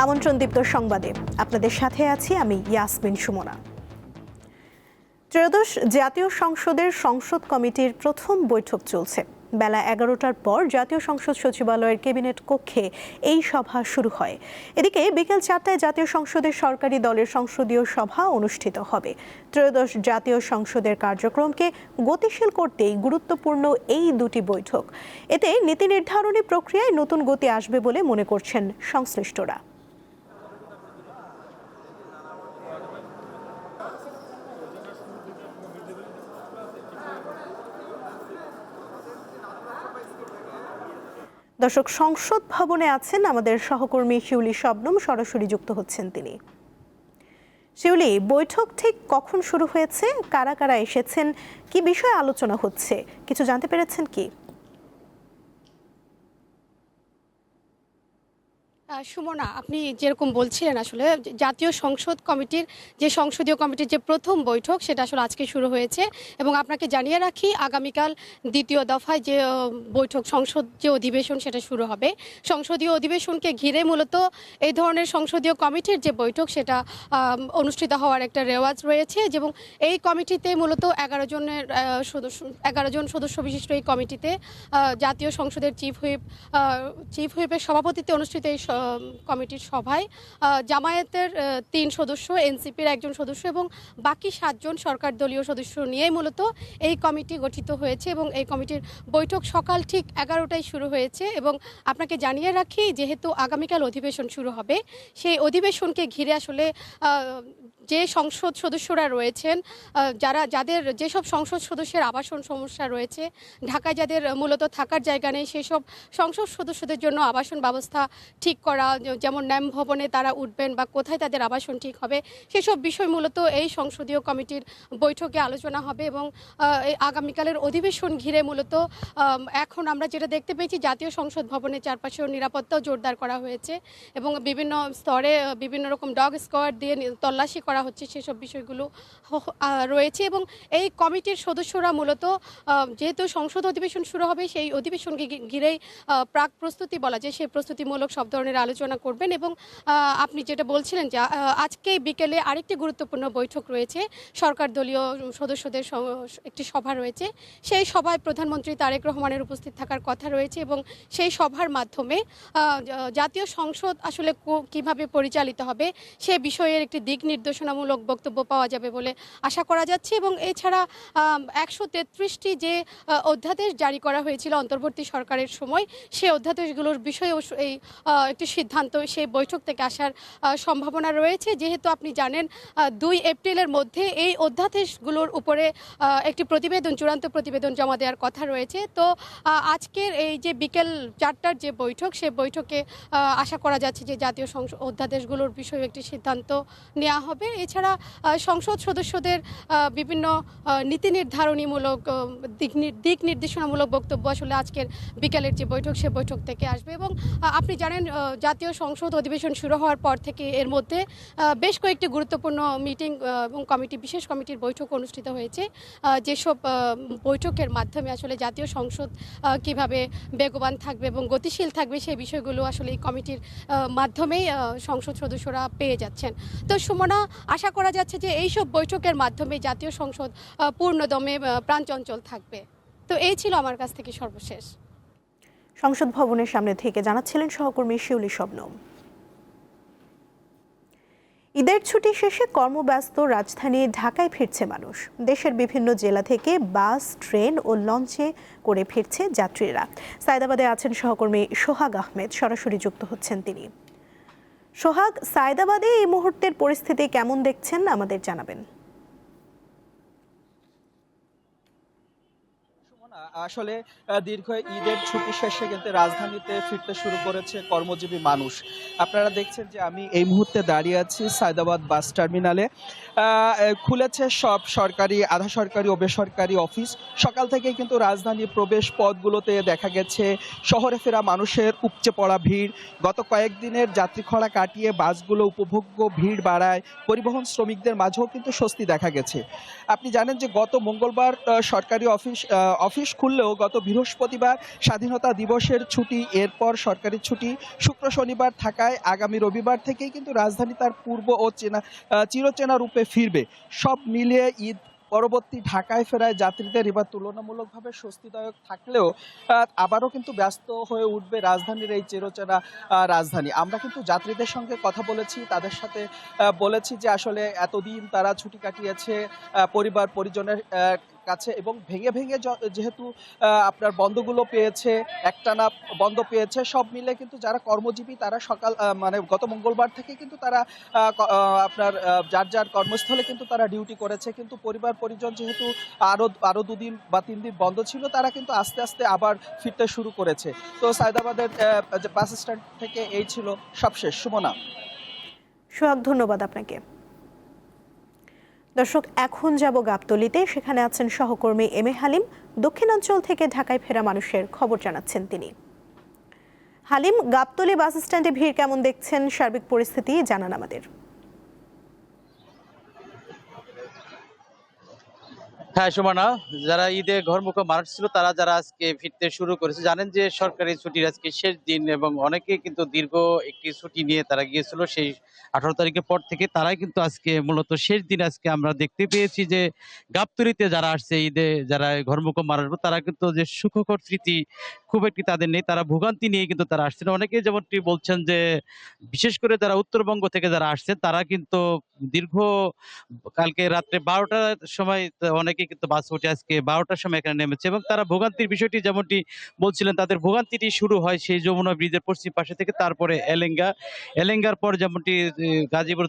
আমন্ত্রণ দীপ্ত সংবাদে আপনাদের সাথে আছি আমি ইয়াসমিন সুমনা। ত্রয়োদশ জাতীয় সংসদের সংসদ কমিটির প্রথম বৈঠক চলছে। বেলা 11টার পর জাতীয় সংসদ সচিবালয়ের ক্যাবিনেট কক্ষে এই সভা শুরু হয়। এদিকে বিকেল 4টায় জাতীয় সংসদের সরকারি দলের সংসদীয় সভা অনুষ্ঠিত হবে। ত্রয়োদশ জাতীয় সংসদের কার্যক্রমকে গতিশীল করতেই গুরুত্বপূর্ণ এই দুটি বৈঠক। এতে নীতি নির্ধারণী প্রক্রিয়ায় নতুন গতি আসবে বলে মনে করছেন সংশ্লিষ্টরা। দর্শক, সংসদ ভবনে আছেন আমাদের সহকর্মী শিউলি শবনম, সরাসরি যুক্ত হচ্ছেন তিনি। শিউলি, বৈঠক ঠিক কখন শুরু হয়েছে, কারা কারা এসেছেন, কি বিষয়ে আলোচনা হচ্ছে, কিছু জানতে পেরেছেন কি? সুমনা, আপনি যেরকম বলছিলেন, আসলে জাতীয় সংসদ কমিটির যে সংসদীয় কমিটির যে প্রথম বৈঠক সেটা আসলে আজকে শুরু হয়েছে এবং আপনাকে জানিয়ে রাখি আগামীকাল দ্বিতীয় দফায় যে বৈঠক সংসদ যে অধিবেশন সেটা শুরু হবে। সংসদীয় অধিবেশনকে ঘিরে মূলত এই ধরনের সংসদীয় কমিটির যে বৈঠক সেটা অনুষ্ঠিত হওয়ার একটা রেওয়াজ রয়েছে এবং এই কমিটিতে মূলত 11 জন সদস্য বিশিষ্ট এই কমিটিতে জাতীয় সংসদের চিফ হুইপের সভাপতিত্বে অনুষ্ঠিত এই কমিটির সভায় জামায়াতের 3 সদস্য, এনসিপির 1 জন সদস্য এবং বাকি 7 জন সরকার দলীয় সদস্য নিয়ে মূলত এই কমিটি গঠিত হয়েছে এবং এই কমিটির বৈঠক সকাল ঠিক 11টায় শুরু হয়েছে। এবং আপনাকে জানিয়ে রাখি, যেহেতু আগামীকাল অধিবেশন শুরু হবে, সেই অধিবেশনকে ঘিরে আসলে যে সংসদ সদস্যরা রয়েছেন, যাদের যেসব সংসদ সদস্যের আবাসন সমস্যা রয়েছে, ঢাকায় যাদের মূলত থাকার জায়গা নেই, সেই সব সংসদ সদস্যদের জন্য আবাসন ব্যবস্থা ঠিক করা, যেমন ন্যাম ভবনে তারা উঠবেন বা কোথায় তাদের আবাসন ঠিক হবে, সেসব বিষয় মূলত এই সংসদীয় কমিটির বৈঠকে আলোচনা হবে। এবং এই আগামীকালের অধিবেশন ঘিরে মূলত এখন আমরা যেটা দেখতে পেয়েছি, জাতীয় সংসদ ভবনের চারপাশেও নিরাপত্তাও জোরদার করা হয়েছে এবং বিভিন্ন স্তরে বিভিন্ন রকম ডগ স্কোয়াড দিয়ে তল্লাশি করা হচ্ছে, সেসব বিষয়গুলো রয়েছে। এবং এই কমিটির সদস্যরা মূলত যেহেতু সংসদ অধিবেশন শুরু হবে, সেই অধিবেশনকে ঘিরেই প্রাক প্রস্তুতি বলা যায়, সেই প্রস্তুতিমূলক সব ধরনের আলোচনা করবেন। এবং আপনি যেটা বলছিলেন যে আজকে বিকেলে আরেকটি গুরুত্বপূর্ণ বৈঠক রয়েছে, সরকার দলীয় সদস্যদের একটি সভা রয়েছে। সেই সভায় প্রধানমন্ত্রী তারেক রহমানের উপস্থিত থাকার কথা রয়েছে এবং সেই সভার মাধ্যমে জাতীয় সংসদ আসলে কিভাবে পরিচালিত হবে সে বিষয়ের একটি দিক নির্দেশনামূলক বক্তব্য পাওয়া যাবে বলে আশা করা যাচ্ছে। এবং এছাড়া 133টি যে অধ্যাদেশ জারি করা হয়েছিল অন্তর্বর্তী সরকারের সময়, সেই অধ্যাদেশগুলোর বিষয়ে এই একটি সিদ্ধান্ত সেই বৈঠক থেকে আসার সম্ভাবনা রয়েছে। যেহেতু আপনি জানেন 2 এপ্রিলের মধ্যে এই অধ্যাদেশগুলোর উপরে একটি চূড়ান্ত প্রতিবেদন জমা দেওয়ার কথা রয়েছে। তো আজকের এই যে বিকেল 4টার যে বৈঠক, সেই বৈঠকে আশা করা যাচ্ছে যে জাতীয় অধ্যাদেশগুলোর বিষয়ে একটি সিদ্ধান্ত নেওয়া হবে। এছাড়া সংসদ সদস্যদের বিভিন্ন নীতি নির্ধারণীমূলক দিক নির্দেশনামূলক বক্তব্য আসলে আজকের বিকেলের যে বৈঠক, সে বৈঠক থেকে আসবে। এবং আপনি জানেন জাতীয় সংসদ অধিবেশন শুরু হওয়ার পর থেকে এর মধ্যে বেশ কয়েকটি গুরুত্বপূর্ণ মিটিং এবং বিশেষ কমিটির বৈঠক অনুষ্ঠিত হয়েছে, যেসব বৈঠকের মাধ্যমে আসলে জাতীয় সংসদ কিভাবে বেগবান থাকবে এবং গতিশীল থাকবে সেই বিষয়গুলো আসলে এই কমিটির মাধ্যমেই সংসদ সদস্যরা পেয়ে যাচ্ছেন। তো সুমনা, আশা করা যাচ্ছে যে এইসব বৈঠকের মাধ্যমে জাতীয় সংসদ পূর্ণদমে প্রাণচঞ্চল থাকবে। তো এই ছিল আমার কাছ থেকে সর্বশেষ। সংসদ ভবনের সামনে থেকে জানাচ্ছিলেন সহকর্মী শিউলি শবনম। ঈদের ছুটি শেষে কর্মব্যস্ত রাজধানী ঢাকায় ফিরছে মানুষ। দেশের বিভিন্ন জেলা থেকে বাস, ট্রেন ও লঞ্চে করে ফিরছে যাত্রীরা। সায়দাবাদে আছেন সহকর্মী সোহাগ আহমেদ, সরাসরি যুক্ত হচ্ছেন তিনি। সোহাগ, সায়দাবাদে এই মুহূর্তের পরিস্থিতি কেমন দেখছেন, আমাদের জানাবেন। আসলে দীর্ঘ ঈদের ছুটি শেষে কিন্তু রাজধানীতে ফিরতে শুরু করেছে কর্মজীবী মানুষ। আপনারা দেখছেন যে আমি এই মুহূর্তে দাঁড়িয়ে আছি সায়দাবাদ বাস টার্মিনালে। খুলেছে সব সরকারি, আধা সরকারি ও বেসরকারি অফিস। সকাল থেকে কিন্তু রাজধানীর প্রবেশ পথগুলোতে দেখা গেছে শহরে ফেরা মানুষের উপচে পড়া ভিড়। গত কয়েকদিনের যাত্রী খরা কাটিয়ে বাসগুলো উপভোগ্য ভিড় বাড়ায় পরিবহন শ্রমিকদের মাঝেও কিন্তু স্বস্তি দেখা গেছে। আপনি জানেন যে গত মঙ্গলবার সরকারি অফিস খুলে খুললেও গত বৃহস্পতিবার স্বাধীনতা দিবসের ছুটি, এরপর সরকারি ছুটি শুক্র শনিবার থাকায় আগামী রবিবার থেকেই কিন্তু রাজধানী তার পূর্ব ও চিরচেনা রূপে ফিরবে। সব মিলিয়ে ঈদ পরবর্তী ঢাকায় ফেরায় যাত্রীদের এবার তুলনামূলকভাবে স্বস্তিদায়ক থাকলেও আবারও কিন্তু ব্যস্ত হয়ে উঠবে রাজধানীর এই চিরচেনা রাজধানী। আমরা কিন্তু যাত্রীদের সঙ্গে কথা বলেছি, তাদের সাথে বলেছি যে আসলে এতদিন তারা ছুটি কাটিয়েছে পরিবার পরিজনের কাছে, এবং ভেঙে ভেঙে যেহেতু আপনার বন্ধগুলো পেয়েছে, একটানা বন্ধ পেয়েছে, সব মিলে কিন্তু যারা কর্মজীবী তারা মানে গত মঙ্গলবার থেকে কিন্তু তারা আপনার যার যার কর্মস্থলে কিন্তু তারা ডিউটি করেছে, কিন্তু পরিবার পরিজন যেহেতু আরো 2 দিন বা 3 দিন বন্ধ ছিল, তারা কিন্তু আস্তে আস্তে আবার ফিরতে শুরু করেছে। তো সায়দাবাদের বাস স্ট্যান্ড থেকে এই ছিল সবশেষ। সুমনা। সোহাগ, ধন্যবাদ আপনাকে। দর্শক, এখন যাব গাবতলীতে। সেখানে আছেন সহকর্মী এম এ হালিম। দক্ষিণাঞ্চল থেকে ঢাকায় ফেরা মানুষের খবর জানাচ্ছেন তিনি। হালিম, গাবতলী বাস স্ট্যান্ডে ভিড় কেমন দেখছেন? সার্বিক পরিস্থিতি জানান আমাদের। হ্যাঁ সুমনা, যারা ঈদে ঘরমুখ মানুষ ছিল তারা যারা আজকে ফিরতে শুরু করেছে, জানেন যে সরকারি ছুটির আজকে শেষ দিন এবং অনেকে কিন্তু দীর্ঘ একটি ছুটি নিয়ে তারা গিয়েছিল সেই 18 তারিখের পর থেকে, তারাই কিন্তু আজকে মূলত শেষ দিন। আজকে আমরা দেখতে পেয়েছি যে গাবতলীতে যারা আসছে ঈদে, যারা ঘরমুখ মানুষ, তারা কিন্তু যে সুখকর স্মৃতি খুব একটি তাদের নেই, তারা ভোগান্তি নিয়ে কিন্তু তারা আসছেন। অনেকে যেমনটি বলছেন যে বিশেষ করে যারা উত্তরবঙ্গ থেকে যারা আসছেন তারা কিন্তু দীর্ঘ কালকে রাত্রে 12টার সময় অনেকে কিন্তু বাস উঠে আজকে 12টার সময় এখানে নেমেছে এবং তারা ভোগান্তির বিষয়টি যেমনটি বলছিলেন, তাদের ভোগান্তিটি শুরু হয় সেই যমুনা ব্রিজের পশ্চিম পাশে থেকে, তারপরে এলেঙ্গার পর যেমনটি গাজীপুর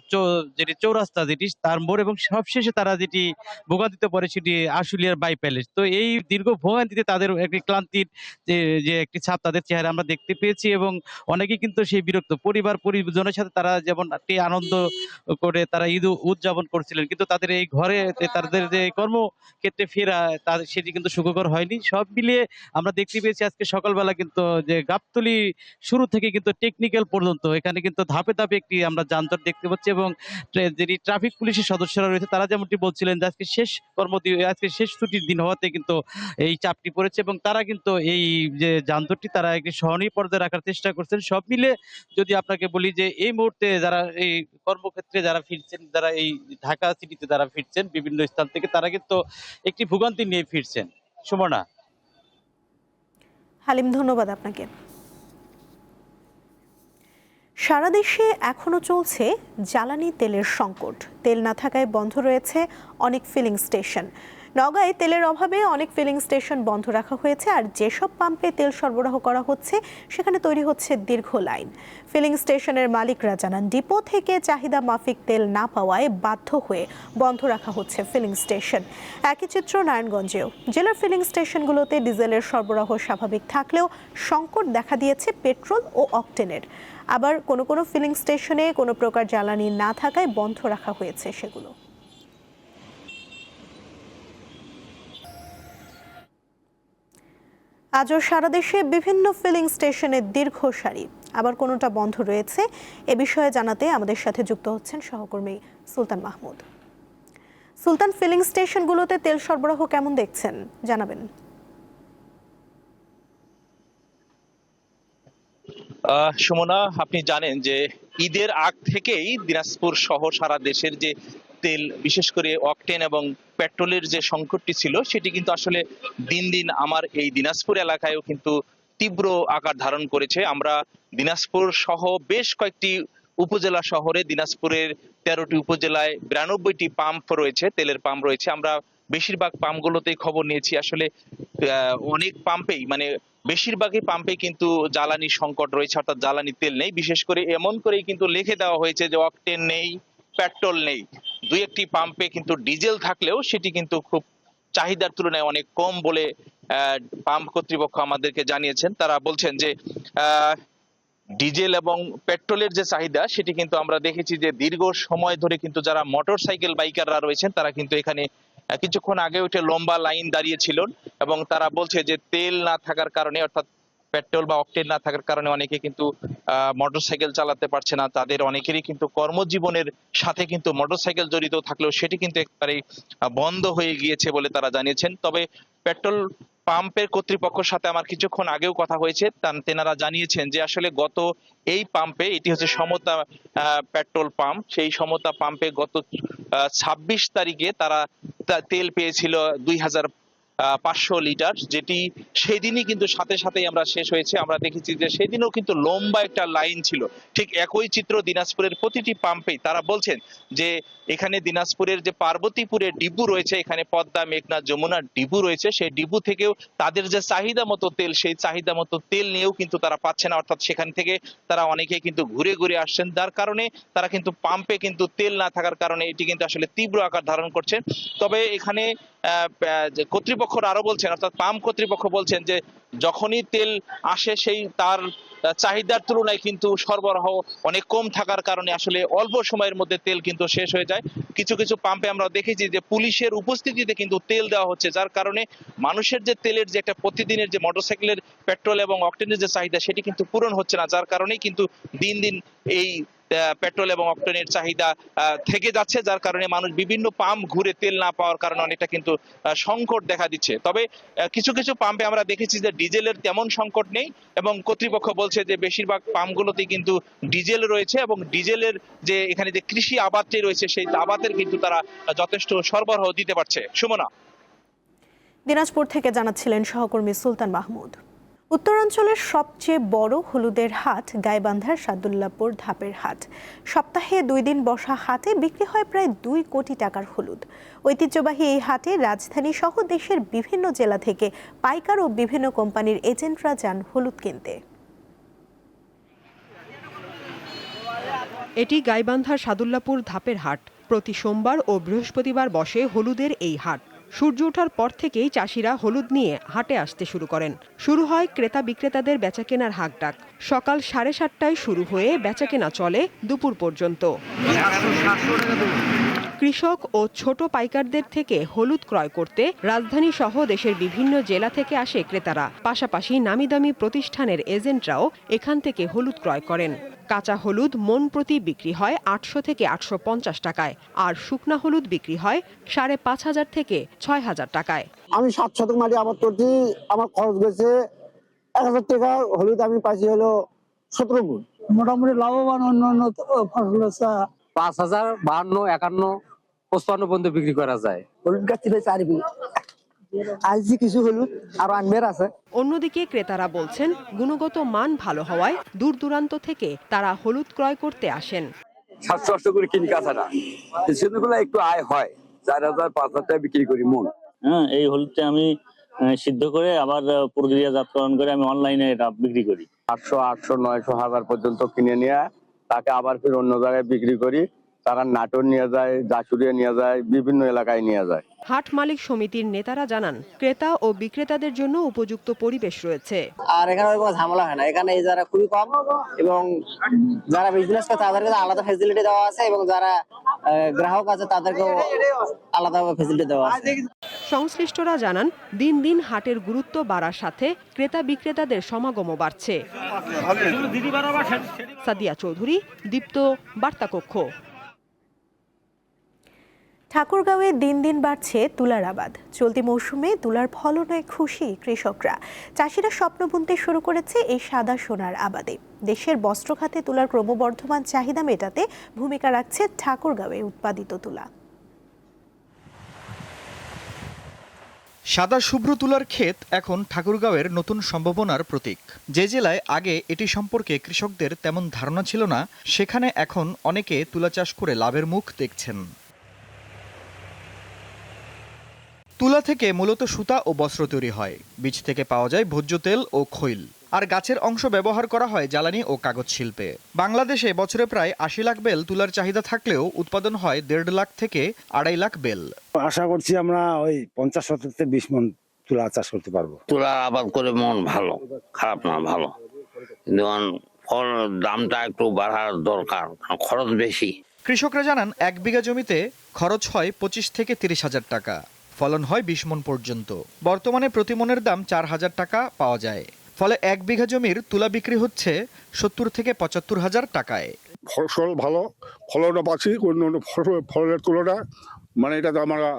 যেটি চৌরাস্তা যেটি তার মোড়, এবং সবশেষে তারা যেটি ভোগান্তিতে পড়ে সেটি আশুলিয়ার বাই প্যালেস। তো এই দীর্ঘ ভোগান্তিতে তাদের একটি ক্লান্তির যে একটি ছাপ তাদের চেহারা আমরা দেখতে পেয়েছি এবং অনেকেই কিন্তু সেই বিরক্ত পরিবার পরিজনের সাথে তারা যেমন একটি আনন্দ করে তারা ঈদ উদযাপন করছিলেন, কিন্তু তাদের এই ঘরে তাদের যে কর্মক্ষেত্রে ফেরা তাদের সেটি কিন্তু সুখকর হয়নি। সব মিলিয়ে আমরা দেখতে পেয়েছি আজকে সকালবেলা কিন্তু যে গাবতলী শুরু থেকে কিন্তু টেকনিক্যাল পর্যন্ত এখানে কিন্তু ধাপে ধাপে একটি আমরা যানজট দেখতে পাচ্ছি এবং যিনি ট্রাফিক পুলিশের সদস্যরা রয়েছে তারা যেমনটি বলছিলেন যে আজকে আজকে শেষ ছুটির দিন হওয়াতে কিন্তু এই চাপটি পড়েছে এবং তারা কিন্তু এই যে যানজটটি তারা একটি সহনীয় পর্যায়ে রাখার চেষ্টা করছেন। সব মিলে যদি আপনাকে বলি যে এই মুহূর্তে যারা এই কর্মক্ষেত্রে যারা ফিরছেন, যারা এই ঢাকা সিটিতে যারা ফিরছেন বিভিন্ন স্থান থেকে, তারা কিন্তু একটি ভোগান্তি নিয়ে ফিরছেন। সুমনা। হালিম, ধন্যবাদ আপনাকে। সারা দেশে এখনো চলছে জ্বালানি তেলের সংকট। তেল না থাকায় বন্ধ রয়েছে অনেক ফিলিং স্টেশন। নওগাঁয় তেলের অভাবে অনেক ফিলিং স্টেশন বন্ধ রাখা হয়েছে, আর যেসব পাম্পে তেল সরবরাহ করা হচ্ছে সেখানে তৈরি হচ্ছে দীর্ঘ লাইন। ফিলিং স্টেশনের মালিকরা জানান, ডিপো থেকে চাহিদা মাফিক তেল না পাওয়ায় বাধ্য হয়ে বন্ধ রাখা হচ্ছে ফিলিং স্টেশন। একই চিত্র নারায়ণগঞ্জেও। জেলার ফিলিং স্টেশনগুলোতে ডিজেলের সরবরাহ স্বাভাবিক থাকলেও সংকট দেখা দিয়েছে পেট্রোল ও অকটেনের। আবার কোনো কোনো ফিলিং স্টেশনে কোনো প্রকার জ্বালানি না থাকায় বন্ধ রাখা হয়েছে সেগুলো। আজও সারা দেশে বিভিন্ন ফিলিং স্টেশনের দীর্ঘ সারি, আবার কোনোটা বন্ধ রয়েছে। এ বিষয়ে জানাতে আমাদের সাথে যুক্ত হচ্ছেন সহকর্মী সুলতান মাহমুদ। সুলতান, ফিলিং স্টেশনগুলোতে তেল সরবরাহ কেমন দেখছেন জানাবেন। সুমনা, আপনি জানেন যে ঈদের আগ থেকেই দিনাজপুর সহ সারা দেশের যে তেল, বিশেষ করে অকটেন এবং পেট্রোলের যে সংকটটি ছিল সেটি কিন্তু আসলে দিন দিন আমার এই দিনাজপুর এলাকায়ও কিন্তু তীব্র আকার ধারণ করেছে। আমরা দিনাজপুর সহ বেশ কয়েকটি উপজেলা শহরে, দিনাজপুরের 13টি উপজেলায় 92টি পাম্প রয়েছে, তেলের পাম্প রয়েছে। আমরা বেশিরভাগ পাম্পগুলোতেই খবর নিয়েছি, আসলে অনেক পাম্পেই মানে বেশিরভাগই পাম্পে কিন্তু জ্বালানি সংকট রয়েছে, অর্থাৎ জ্বালানি তেল নেই। বিশেষ করে এমন করেই কিন্তু লিখে দেওয়া হয়েছে যে অকটেন নেই, পেট্রোল নেই। 2-1টি পাম্পে কিন্তু ডিজেল থাকলেও সেটি কিন্তু খুব চাহিদার তুলনায় অনেক কম বলে পাম্প কর্তৃপক্ষ আমাদেরকে জানিয়েছেন। তারা বলছেন যে ডিজেল এবং পেট্রোলের যে চাহিদা সেটি কিন্তু আমরা দেখেছি যে দীর্ঘ সময় ধরে কিন্তু যারা মোটরসাইকেল বাইকাররা রয়েছেন তারা কিন্তু এখানে কিছুক্ষণ আগে উঠে লম্বা লাইন দাঁড়িয়েছিল এবং তারা বলছে যে তেল না থাকার কারণে, অর্থাৎ পেট্রোল বা অকটেন না থাকার কারণে অনেকে কিন্তু মোটরসাইকেল চালাতে পারছে না। তাদের অনেকেরই কিন্তু কর্মজীবনের সাথে কিন্তু মোটরসাইকেল জড়িত থাকলেও সেটি কিন্তু একেবারেই বন্ধ হয়ে গিয়েছে বলে তারা জানিয়েছেন। তবে পেট্রোল পাম্পের কর্তৃপক্ষের সাথে আমার কিছুক্ষণ আগেও কথা হয়েছে, তেনারা জানিয়েছেন যে আসলে গত এই পাম্পে, এটি হচ্ছে সমতা পেট্রোল পাম্প, সেই সমতা পাম্পে গত 26 তারিখে তারা তেল পেয়েছিল 2500 লিটার, যেটি সেদিনই কিন্তু সাথে সাথেই আমরা শেষ হয়েছে। আমরা দেখেছি যে সেদিনও কিন্তু লম্বা একটা লাইন ছিল। ঠিক একই চিত্র দিনাজপুরের প্রতিটি পাম্পেই। তারা বলছেন যে এখানে দিনাজপুরের যে পার্বতীপুরের ডিপু রয়েছে, এখানে পদ্মা, মেঘনা, যমুনার ডিপু রয়েছে, সেই ডিপু থেকেও তাদের যে চাহিদা মতো তেল, সেই চাহিদা মতো তেল নিয়েও কিন্তু তারা পাচ্ছে না। অর্থাৎ সেখান থেকে তারা অনেকে কিন্তু ঘুরে ঘুরে আসছেন, যার কারণে তারা কিন্তু পাম্পে কিন্তু তেল না থাকার কারণে এটি কিন্তু আসলে তীব্র আকার ধারণ করছে। তবে এখানে কর্তৃপক্ষরা আরো বলছেন, অর্থাৎ পাম্প কর্তৃপক্ষ বলছেন যে যখনই তেল আসে সেই তার চাহিদার তুলনায় কিন্তু সরবরাহ অনেক কম থাকার কারণে আসলে অল্প সময়ের মধ্যে তেল কিন্তু শেষ হয়ে যায়। কিছু কিছু পাম্পে আমরা দেখেছি যে পুলিশের উপস্থিতিতে কিন্তু তেল দেওয়া হচ্ছে, যার কারণে মানুষের যে তেলের যে একটা প্রতিদিনের যে মোটরসাইকেলের পেট্রোল এবং অকটেনের যে চাহিদা, সেটি কিন্তু পূরণ হচ্ছে না, যার কারণেই কিন্তু দিন দিন এই পেট্রোল এবং অকটেনের চাহিদা থেকে যাচ্ছে, যার কারণে মানুষ বিভিন্ন পাম্প ঘুরে তেল না পাওয়ার কারণে অনেকটা কিন্তু সংকট দেখা দিচ্ছে। তবে কিছু কিছু পাম্পে আমরা দেখেছি যে ডিজেলের তেমন সংকট নেই, এবং কর্তৃপক্ষ বলছে যে বেশিরভাগ পাম্পগুলোতেই কিন্তু ডিজেল রয়েছে, এবং ডিজেলের যে এখানে যে কৃষি আবাদটি রয়েছে, সেই আবাদের কিন্তু তারা যথেষ্ট সরবরাহ দিতে পারছে। সুমনা। দিনাজপুর থেকে জানাচ্ছিলেন সহকর্মী সুলতান মাহমুদ। উত্তরাঞ্চলের সবচেয়ে বড় হলুদের হাট গাইবান্ধার সাদুল্লাপুর ধাপের হাট। সপ্তাহে 2 দিন বসা হাটে বিক্রি হয় প্রায় 2 কোটি টাকার হলুদ। ঐতিহ্যবাহী এই হাটে রাজধানী সহ দেশের বিভিন্ন জেলা থেকে পাইকার ও বিভিন্ন কোম্পানির এজেন্টরা যান হলুদ কিনতে। এটি গাইবান্ধার সাদুল্লাপুর ধাপের হাট। প্রতি সোমবার ও বৃহস্পতিবার বসে হলুদের এই হাট। সূর্য ওঠার পর থেকেই চাষিরা হলুদ নিয়ে হাটে আসতে শুরু করেন। শুরু হয় ক্রেতা বিক্রেতাদের বেচাকেনার হাঁকডাক। সকাল 7:30টায় শুরু হয়ে বেচাকেনা চলে দুপুর পর্যন্ত। কৃষক ও ছোট পাইকারদের থেকে হলুদ ক্রয় করতে রাজধানী সহ দেশের বিভিন্ন জেলা থেকে আসে ক্রেতারা। পাশাপাশি নামিদামি প্রতিষ্ঠানের এজেন্টরাও এখান থেকে হলুদ ক্রয় করেন। কাঁচা হলুদ মন প্রতি বিক্রি হয় 800 থেকে 850 টাকায়, আর শুকনা হলুদ বিক্রি হয় 5,500 থেকে 6,000 টাকায়। আমি 7 শতক মাটি আবাদ করছি, আমার খরচ গেছে 1,000 টাকা। হলুদ আমি পাইছি হলো 17 গুণ। মোটামুটি লাভবান অন্য ফসল 5,000, 52, 51, 55 পর্যন্ত বিক্রি করা যায়। হলুদ গাছ থেকে 4 বিঘা আইজি কিছু হলুদ আর আনবের আছে। অন্যদিকে ক্রেতারা বলছেন গুণগত মান ভালো হওয়ায় দূর দূরান্ত থেকে তারা হলুদ ক্রয় করতে আসেন। 700 করে কিনি কাঁচাটা, সেগুলো একটু আয় হয়, 4,000 5,000 টাকা বিক্রি করি মন। এই হলুদটা আমি সিদ্ধ করে আবার প্রক্রিয়াজাতকরণ করে আমি অনলাইনে এটা বিক্রি করি। 800, 900, 1000 পর্যন্ত কিনে নিয়ে তাকে আবার ফির অন্য জায়গায় বিক্রি করি। তারা নাটোর নিয়ে যায়, জাসুরিয়া নিয়ে যায়, বিভিন্ন এলাকায় নিয়ে যায়। হাট মালিক সমিতির নেতারা জানান ক্রেতা ও বিক্রেতাদের জন্য উপযুক্ত পরিবেশ রয়েছে। আর এখানে কোনো ঝামেলা হয় না। এখানে এই যারা খুবই কম, এবং যারা বিজনেস করে তাদেরকে আলাদা ফ্যাসিলিটি দেওয়া আছে, এবং যারা গ্রাহক আছে তাদেরকেও আলাদা ফ্যাসিলিটি দেওয়া আছে। সংশ্লিষ্টরা জানান দিন দিন হাটের গুরুত্ব বাড়ার সাথে ক্রেতা বিক্রেতাদের সমাগমও বাড়ছে। সাদিয়া চৌধুরী, দীপ্ত, বার্তা কক্ষ। ঠাকুরগাঁওয়ে দিন দিন বাড়ছে তুলার আবাদ। চলতি মৌসুমে তুলার ফলনে খুশি কৃষকরা। চাষিরা স্বপ্ন বুনতে শুরু করেছে এই সাদা সোনার আবাদে। দেশের বস্ত্র খাতে তুলার ক্রমবর্ধমান চাহিদা মেটাতে ভূমিকা রাখছে ঠাকুরগাঁওয়ে উৎপাদিত তুলা। সাদা শুভ্র তুলার ক্ষেত এখন ঠাকুরগাঁওয়ের নতুন সম্ভাবনার প্রতীক। যে জেলায় আগে এটি সম্পর্কে কৃষকদের তেমন ধারণা ছিল না, সেখানে এখন অনেকে তুলা চাষ করে লাভের মুখ দেখছেন। তুলা থেকে মূলত সুতা ও বস্ত্র তৈরি হয়। বীজ থেকে পাওয়া যায় ভোজ্য তেল ও খৈল, আর গাছের অংশ ব্যবহার করা হয় জ্বালানি ও কাগজ শিল্পে। বাংলাদেশে বছরে প্রায় 80 লাখ বেল তুলার চাহিদা থাকলেও উৎপাদন হয় 1.5 লাখ থেকে 2.5 লাখ বেল। আশা করছি আমরা ওই 50 থেকে 20 মণ তুলা চাষ করতে পারবো। তুলা আবাদ করে মন ভালো, খারাপ না, ভালো, কিন্তু ফল দামটা একটু বাড়ার দরকার, খরচ বেশি। কৃষকরা জানান 1 বিঘা জমিতে খরচ হয় 25 থেকে 30 হাজার টাকা, ফলন হয় 20 মণ পর্যন্ত। বর্তমানে প্রতি মণের দাম 4,000 টাকা পাওয়া যায়। ফলে 1 বিঘা জমির তুলা বিক্রি হচ্ছে 70 থেকে 75 হাজার টাকায়। ফসল ভালো, ফলনও পাচ্ছি, অন্য ফসলের তুলনা, মানে এটা তো আমরা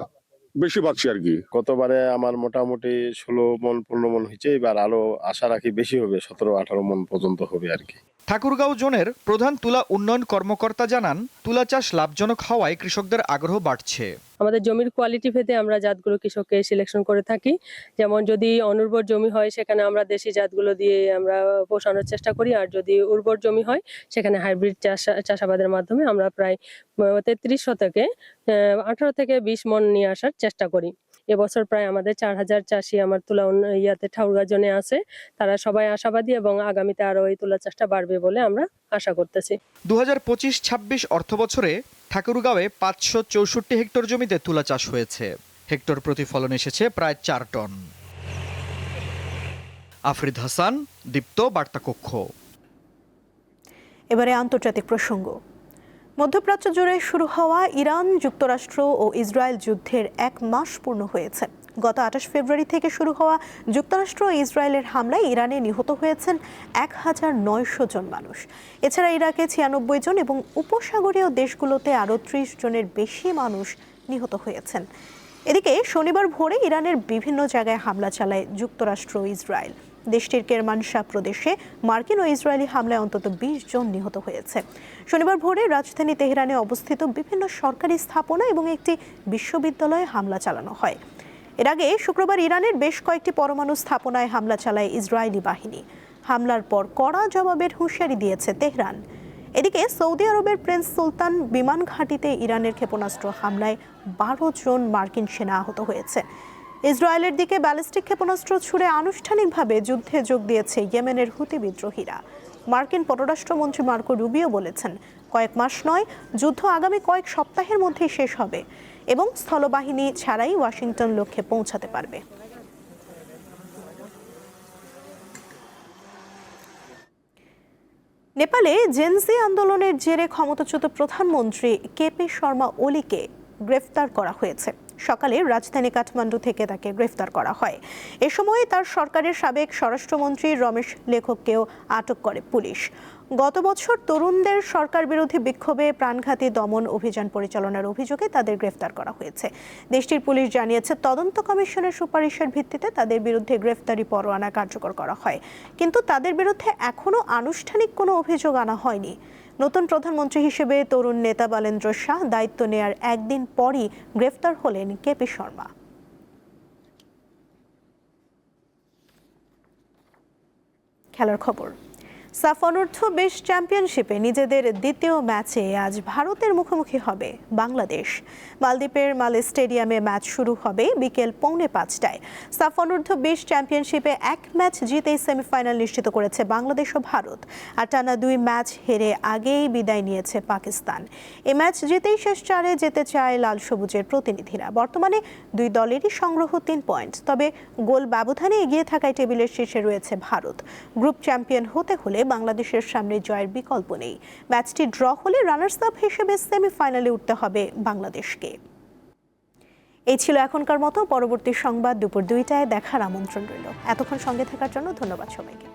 বেশি পাচ্ছি আর কি। গতবারে আমার মোটামুটি 16 মন 15 মন হয়েছে, এবার আরো আশা রাখি বেশি হবে, 17-18 মন পর্যন্ত হবে আর কি। ঠাকুরগাঁও জোনের প্রধান তুলা উন্নয়ন কর্মকর্তা জানান, তুলা চাষ লাভজনক হওয়ায় কৃষকদের আগ্রহ বাড়ছে। আমাদের জমির কোয়ালিটি ভেদে আমরা জাতগুলো কৃষককে সিলেকশন করে থাকি। যেমন যদি অনুর্বর জমি হয় সেখানে আমরা দেশি জাতগুলো দিয়ে আমরা পোষানোর চেষ্টা করি, আর যদি উর্বর জমি হয় সেখানে হাইব্রিড চাষাবাদের মাধ্যমে আমরা প্রায় 33 শতকে 18 থেকে 20 মন নিয়ে আসার চেষ্টা করি। এবছর প্রায় আমাদের 4000 চাষি আমার তুলা ঠাকুরগাঁও জোনে আছে। তারা সবাই আশাবাদী এবং আগামীতে আরো এই তুলা চাষটা বাড়বে বলে আমরা আশা করতেছি। 2025-26 অর্থ বছরে ঠাকুরগাঁওয়ে 564 হেক্টর জমিতে তুলা চাষ হয়েছে। হেক্টর প্রতি ফলন এসেছে প্রায় 4 টন। আফরিদ হাসান, দীপ্ত বার্তা কক্ষ। এবারে আন্তর্জাতিক প্রসঙ্গ। মধ্যপ্রাচ্য জুড়ে শুরু হওয়া ইরান যুক্তরাষ্ট্র ও ইসরায়েল যুদ্ধের 1 মাস পূর্ণ হয়েছে। গত 28 ফেব্রুয়ারি থেকে শুরু হওয়া যুক্তরাষ্ট্র ও ইসরায়েলের হামলায় ইরানে নিহত হয়েছেন 1900 জন মানুষ। এছাড়া ইরাকে 96 জন এবং উপসাগরীয় দেশগুলোতে আরও 30 জনের বেশি মানুষ নিহত হয়েছেন। এদিকে শনিবার ভোরে ইরানের বিভিন্ন জায়গায় হামলা চালায় যুক্তরাষ্ট্র ও ইসরায়েল। দেশটির কেরমানশাহ প্রদেশে মার্কিন ও ইসরায়েলি হামলায় অন্তত 20 জন নিহত হয়েছে। শনিবার ভোরে রাজধানী তেহরানে অবস্থিত বিভিন্ন সরকারি স্থাপনা এবং একটি বিশ্ববিদ্যালয়ে হামলা চালানো হয়। এর আগে শুক্রবার ইরানের বেশ কয়েকটি পরমাণু স্থাপনায় হামলা চালায় ইসরায়েলি বাহিনী। হামলার পর কড়া জবাবের হুঁশিয়ারি দিয়েছে তেহরান। এদিকে সৌদি আরবের প্রিন্স সুলতান বিমান ঘাঁটিতে ইরানের ক্ষেপণাস্ত্র হামলায় 12 জন মার্কিন সেনা আহত হয়েছে। ইসরায়েলের দিকে ব্যালিস্টিক ক্ষেপণাস্ত্র ছুড়ে আনুষ্ঠানিকভাবে যুদ্ধে যোগ দিয়েছে ইয়েমেনের হুতি বিদ্রোহীরা। মার্কিন পররাষ্ট্রমন্ত্রী মার্কো রুবিও বলেছেন, কয়েক মাস নয়, যুদ্ধ আগামী কয়েক সপ্তাহের মধ্যেই শেষ হবে এবং স্থলবাহিনী ছাড়াই ওয়াশিংটন লক্ষ্যে পৌঁছাতে পারবে। নেপালে জেনজি আন্দোলনের জেরে ক্ষমতাচ্যুত প্রধানমন্ত্রী কেপি শর্মা ওলিকে গ্রেফতার করা হয়েছে। সকালে রাজধানী কাঠমান্ডু থেকে তাকে গ্রেফতার করা হয়। এ সময় তার সরকারের সাবেক স্বরাষ্ট্রমন্ত্রী রমেশ লেখককেও আটক করে পুলিশ। গত বছর তরুণদের সরকার বিরোধী বিক্ষোভে প্রাণঘাতী দমন অভিযান পরিচালনার অভিযোগে তাদের গ্রেফতার করা হয়েছে। দেশটির পুলিশ জানিয়েছে, তদন্ত কমিশনের সুপারিশের ভিত্তিতে তাদের বিরুদ্ধে গ্রেফতারি পরোয়ানা কার্যকর করা হয়, কিন্তু তাদের বিরুদ্ধে এখনও আনুষ্ঠানিক কোনো অভিযোগ আনা হয়নি। নতুন প্রধানমন্ত্রী হিসেবে তরুণ নেতা বালেন্দ্র শাহ দায়িত্ব নেয়ার একদিন পরই গ্রেফতার হলেন কেপি শর্মা। খেলার খবর। সাফ অনূর্ধ্ব 20 চ্যাম্পিয়নশিপে নিজেদের দ্বিতীয় ম্যাচে আজ ভারতের মুখোমুখি হবে বাংলাদেশ। মালদ্বীপের মালে স্টেডিয়ামে ম্যাচ শুরু হবে বিকেল 4:45টায়। সাফ অনূর্ধ্ব 20 চ্যাম্পিয়নশিপে 1 ম্যাচ জিতেই সেমিফাইনাল নিশ্চিত করেছে বাংলাদেশ ও ভারত। আর টানা 2 ম্যাচ হেরে আগেই বিদায় নিয়েছে পাকিস্তান। এই ম্যাচ জিতেই শেষ 4-এ যেতে চায় লাল সবুজের প্রতিনিধিরা। বর্তমানে 2 দলেরই সংগ্রহ 3 পয়েন্ট, তবে গোল ব্যবধানে এগিয়ে থাকায় টেবিলের শীর্ষে রয়েছে ভারত। গ্রুপ চ্যাম্পিয়ন হতে হলে বাংলাদেশের সামনে জয়ের বিকল্প নেই। ম্যাচটি ড্র হলে রানার্স আপ হিসেবে সেমিফাইনালে উঠতে হবে বাংলাদেশকে। এই ছিল এখনকার মতো। পরবর্তী সংবাদ দুপুর 2টায় দেখার আমন্ত্রণ রইল। এতক্ষণ সঙ্গে থাকার জন্য ধন্যবাদ সবাইকে।